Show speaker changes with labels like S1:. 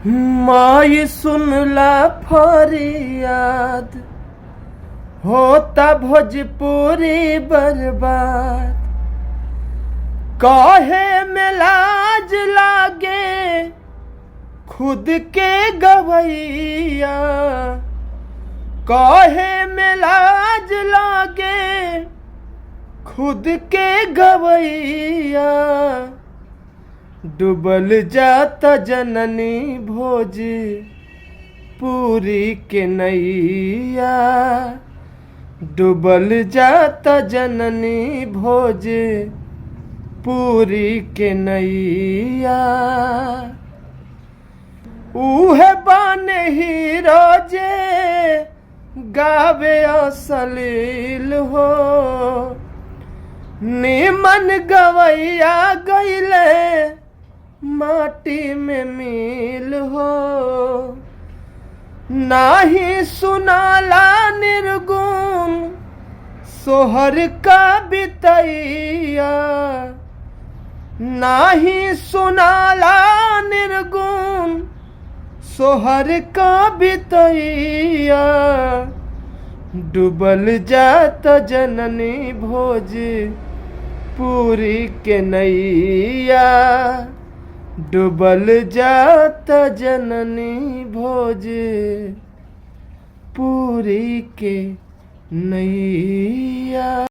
S1: माई सुनला फरियाद, होता भोजपुरी बर्बाद। काहे में लाज लागे खुद के गवैया, काहे में लाज लागे खुद के गवैया। डूबल जाता जननी भोज पूरी के नैया, डूबल जाता जननी भोज पूरी के नैया। उहे बने हीरो जे गावे असलील हो, निमन गवैया गईले माटी में मिल हो। नाही सुनाला निर्गुण सोहर का बितैया, नाही सुनाला निर्गुण सोहर का बितैया। डूबल जाता जननी भोज पूरी के नैया, डूबल जाता जननी भोज पूरी के नैया।